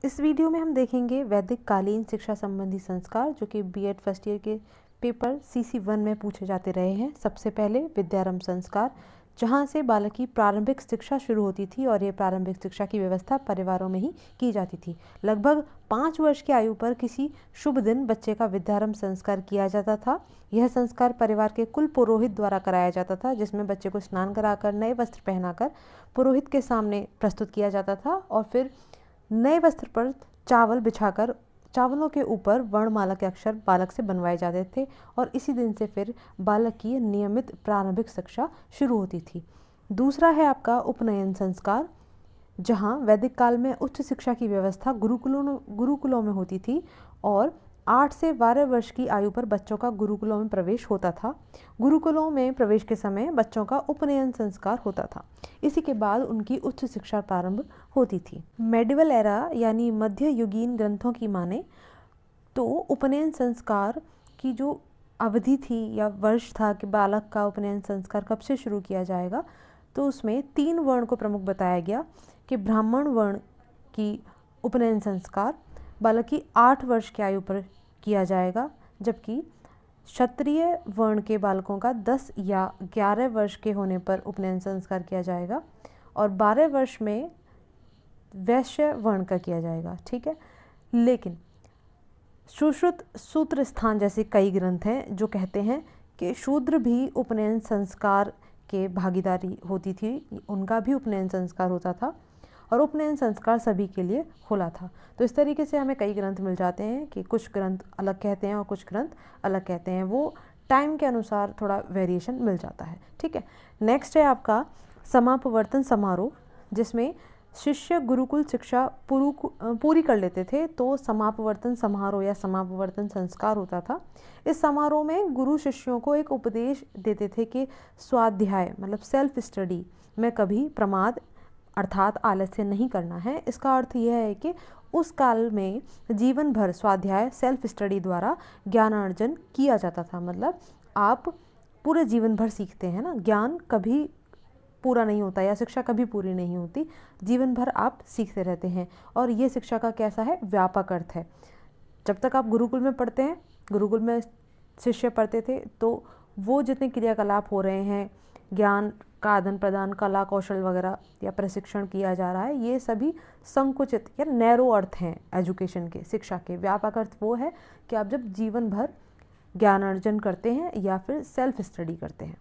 इस वीडियो में हम देखेंगे वैदिक कालीन शिक्षा संबंधी संस्कार जो कि बीएड फर्स्ट ईयर के पेपर CC1 में पूछे जाते रहे हैं। सबसे पहले विद्यारंभ संस्कार, जहां से बालक की प्रारंभिक शिक्षा शुरू होती थी और ये प्रारंभिक शिक्षा की व्यवस्था परिवारों में ही की जाती थी। लगभग 5 वर्ष की आयु पर किसी शुभ दिन बच्चे का विद्यारंभ संस्कार किया जाता था। यह संस्कार परिवार के कुल पुरोहित द्वारा कराया जाता था, जिसमें बच्चे को स्नान कराकर नए वस्त्र पहनाकर पुरोहित के सामने प्रस्तुत किया जाता था और फिर नए वस्त्र पर चावल बिछाकर चावलों के ऊपर वर्णमाला के अक्षर बालक से बनवाए जाते थे और इसी दिन से फिर बालक की नियमित प्रारंभिक शिक्षा शुरू होती थी। दूसरा है आपका उपनयन संस्कार, जहां वैदिक काल में उच्च शिक्षा की व्यवस्था गुरुकुलों में होती थी और 8 से 12 वर्ष की आयु पर बच्चों का गुरुकुलों में प्रवेश होता था। गुरुकुलों में प्रवेश के समय बच्चों का उपनयन संस्कार होता था। इसी के बाद उनकी उच्च शिक्षा प्रारंभ होती थी। मेडिवल एरा यानी मध्य युगीन ग्रंथों की माने तो उपनयन संस्कार की जो अवधि थी या वर्ष था कि बालक का उपनयन संस्कार कब से शुरू किया जाएगा, तो उसमें 3 वर्ण को प्रमुख बताया गया कि ब्राह्मण वर्ण की उपनयन संस्कार बालक की 8 वर्ष की आयु पर किया जाएगा, जबकि क्षत्रिय वर्ण के बालकों का 10 या 11 वर्ष के होने पर उपनयन संस्कार किया जाएगा और 12 वर्ष में वैश्य वर्ण का किया जाएगा। ठीक है, लेकिन सुश्रुत सूत्र स्थान जैसे कई ग्रंथ हैं जो कहते हैं कि शूद्र भी उपनयन संस्कार के भागीदारी होती थी, उनका भी उपनयन संस्कार होता था और उपनयन संस्कार सभी के लिए खुला था। तो इस तरीके से हमें कई ग्रंथ मिल जाते हैं कि कुछ ग्रंथ अलग कहते हैं और कुछ ग्रंथ अलग कहते हैं, वो टाइम के अनुसार थोड़ा वेरिएशन मिल जाता है। ठीक है, नेक्स्ट है आपका समापवर्तन समारोह, जिसमें शिष्य गुरुकुल शिक्षा पूरी कर लेते थे तो समापवर्तन समारोह या समापवर्तन संस्कार होता था। इस समारोह में गुरु शिष्यों को एक उपदेश देते थे कि स्वाध्याय मतलब सेल्फ स्टडी में कभी प्रमाद अर्थात आलस्य नहीं करना है। इसका अर्थ यह है कि उस काल में जीवन भर स्वाध्याय सेल्फ स्टडी द्वारा ज्ञानार्जन किया जाता था। मतलब आप पूरे जीवन भर सीखते हैं ना, ज्ञान कभी पूरा नहीं होता या शिक्षा कभी पूरी नहीं होती, जीवन भर आप सीखते रहते हैं। और ये शिक्षा का कैसा है, व्यापक अर्थ है। जब तक आप गुरुकुल में पढ़ते हैं, गुरुकुल में शिष्य पढ़ते थे, तो वो जितने क्रियाकलाप हो रहे हैं, ज्ञान का आदान प्रदान, कला कौशल वगैरह या प्रशिक्षण किया जा रहा है, ये सभी संकुचित या नैरो अर्थ हैं एजुकेशन के, शिक्षा के। व्यापक अर्थ वो है कि आप जब जीवन भर ज्ञान अर्जन करते हैं या फिर सेल्फ स्टडी करते हैं।